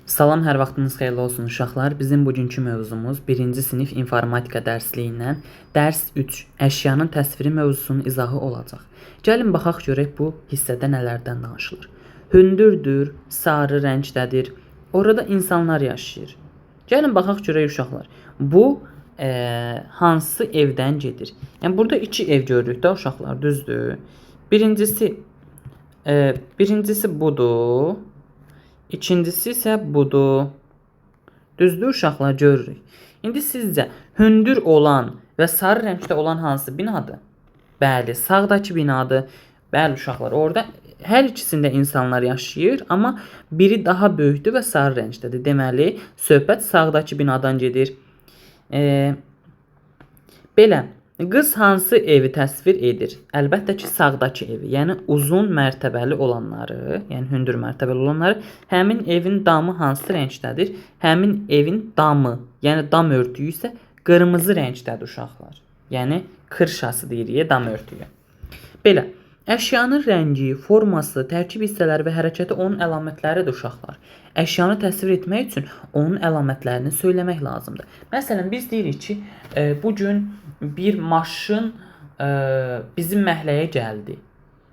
Salam, hər vaxtınız xeyirli olsun uşaqlar. Bizim bugünkü mövzumuz 1-ci sinif informatika dərsliyindən dərs 3 əşyanın təsviri mövzusunun izahı olacaq. Gəlin baxaq görək bu hissədə nələrdən danışılır. Hündürdür, sarı rəngdədir. Orada insanlar yaşayır. Gəlin baxaq görək uşaqlar. Bu hansı evdən gedir? Yəni burada 2 ev görürük də uşaqlar, düzdür? Birincisi budur. İkincisi isə budur. Düzdür uşaqlar, görürük. İndi sizcə hündür olan və sarı rəngdə olan hansı binadır? Bəli, sağdakı binadır. Bəli uşaqlar, orada hər ikisində insanlar yaşayır, amma biri daha böyükdür və sarı rəngdədir. Deməli, söhbət sağdakı binadan gedir. Belə, qız hansı evi təsvir edir? Əlbəttə ki, sağdakı evi, yəni uzun mərtəbəli olanları, yəni hündür mərtəbəli olanları, həmin evin damı hansı rəngdədir? Həmin evin damı, yəni dam örtüyü isə qırmızı rəngdədir uşaqlar. Yəni kırşası deyirik dam örtüyü. Belə, əşyanın rəngi, forması, tərkib hissələri və hərəkəti onun əlamətləridir uşaqlar. Əşyanı təsvir etmək üçün onun əlamətlərini söyləmək lazımdır. Məsələn, biz deyirik ki, bugün bir maşın bizim məhəlləyə gəldi.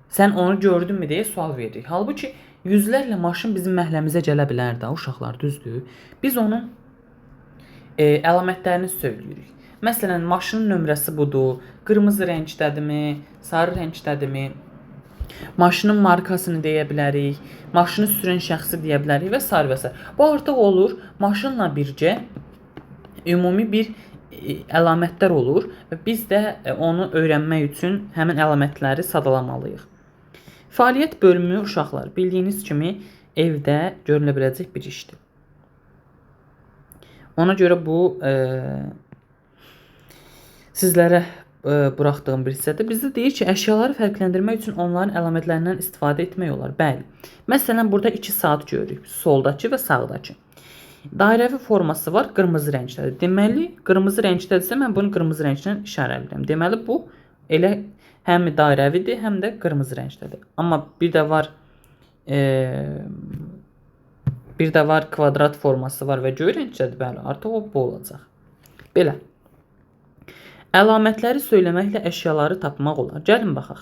Sən onu gördünmü deyə sual veririk. Halbuki yüzlərlə maşın bizim məhəlləmizə gələ bilər də uşaqlar, düzdür? Biz onun əlamətlərini söyləyirik. Məsələn, maşının nömrəsi budur, qırmızı rəngdədirmi, sarı rəngdədirmi, maşının markasını deyə bilərik, maşını sürən şəxsi deyə bilərik və s. və s. Bu artıq olur, maşınla birgə ümumi bir əlamətlər olur və biz də onu öyrənmək üçün həmin əlamətləri sadalamalıyıq. Fəaliyyət bölümü uşaqlar, bildiyiniz kimi evdə görülə biləcək bir işdir. Ona görə bu sizlərə buraxdığım bir hissədir. Bizdə deyir ki, əşyaları fərqləndirmək üçün onların əlamətlərindən istifadə etmək olar. Bəli. Məsələn, burada 2 saat görürük. Soldakı və sağdakı. Dairəvi forması var, qırmızı rəngdədir. Deməli, qırmızı rəngdədirsə, mən bunu qırmızı rənglə işarələyirəm. Deməli, bu elə həm dairəvidir, həm də qırmızı rəngdədir. Amma bir də var kvadrat forması var və göy rəngdədir. Bəli, artıq o bu olacaq. Belə. Əlamətləri söyləməklə əşyaları tapmaq olar. Gəlin baxaq.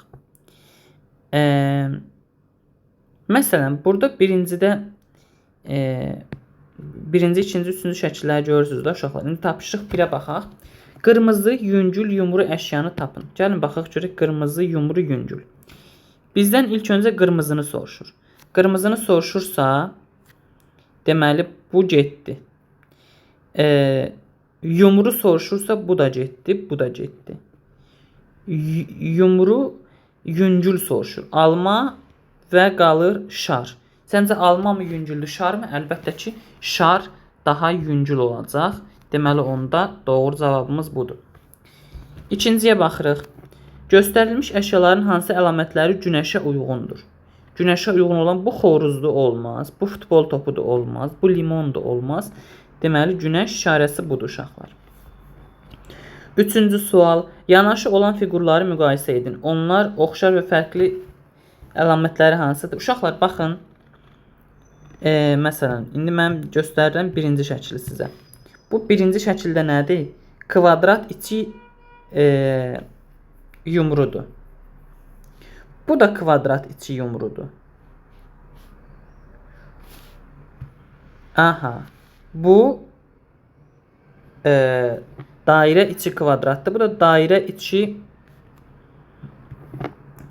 Məsələn, burada birinci, ikinci, üçüncü şəkilləri görürsünüz də uşaqlar. İndi tapışıq 1-ə baxaq. Qırmızı, yüngül, yumru əşyanı tapın. Gəlin baxaq görək qırmızı, yumru, yüngül. Bizdən ilk öncə qırmızını soruşur. Qırmızını soruşursa, deməli bu getdi. Yumru soruşursa bu da getdi, bu da getdi. Yumru yüngül soruşur. Alma və qalır şar. Səncə alma mı yüngüldür, şar mı? Əlbəttə ki, şar daha yüngül olacaq. Deməli onda doğru cavabımız budur. İkinciyə baxırıq. Göstərilmiş əşyaların hansı əlamətləri günəşə uyğundur? Günəşə uyğun olan bu xoruzlu olmaz, bu futbol topu da olmaz, bu limon da olmaz. Deməli, günəş işarəsi budur uşaqlar. Üçüncü sual. Yanaşı olan fiqurları müqayisə edin. Onlar oxşar və fərqli əlamətləri hansıdır? Uşaqlar, baxın. Məsələn, indi mən göstərirəm birinci şəkili sizə. Bu birinci şəkildə nədir? Kvadrat içi yumrudur. Bu da kvadrat içi yumrudur. Aha. Bu dairə içi kvadratdır. Bu da dairə içi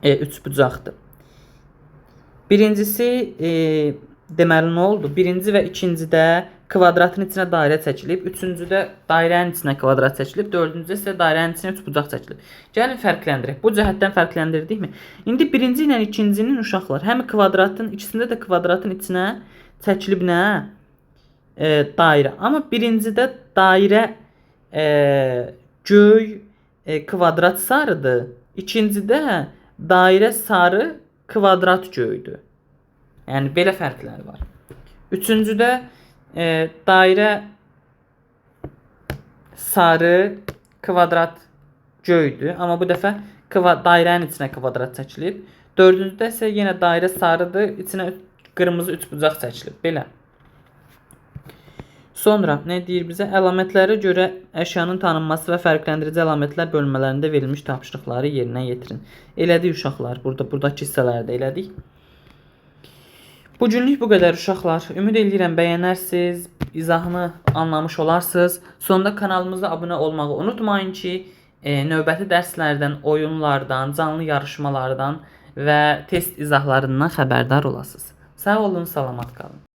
üçbucaqdır. Birincisi deməli nə oldu? Birinci və ikincidə kvadratın içinə dairə çəkilib. Üçüncüdə dairənin içinə kvadrat çəkilib. Dördüncüdə isə dairənin içinə üçbucaq çəkilib. Gəlin fərqləndirək. Bu cəhətdən fərqləndirdikmi? İndi birinci ilə ikincinin uşaqlar həm kvadratın ikisində də kvadratın içinə çəkilib nə? Dairə. Amma birincidə dairə göy kvadrat sarıdır. İkincidə dairə sarı kvadrat göydür. Yəni belə fərqləri var. Üçüncüdə dairə sarı kvadrat göydür. Amma bu dəfə dairənin içinə kvadrat çəkilib. Dördüncüdə isə yenə dairə sarıdır. İçinə qırmızı üçbucaq çəkilib. Belə. Sonra nə deyir bizə? Əlamətlərə görə əşyanın tanınması və fərqləndirici əlamətlər bölmələrində verilmiş tapşırıqları yerinə yetirin. Elədik uşaqlar. Buradakı hissələrdə elədik. Bu günlük bu qədər uşaqlar. Ümid edirəm bəyənərsiniz, izahını anlamış olarsınız. Sonda kanalımıza abunə olmağı unutmayın ki, növbəti dərslərdən, oyunlardan, canlı yarışmalardan və test izahlarından xəbərdar olasınız. Sağ olun, salamat qalın.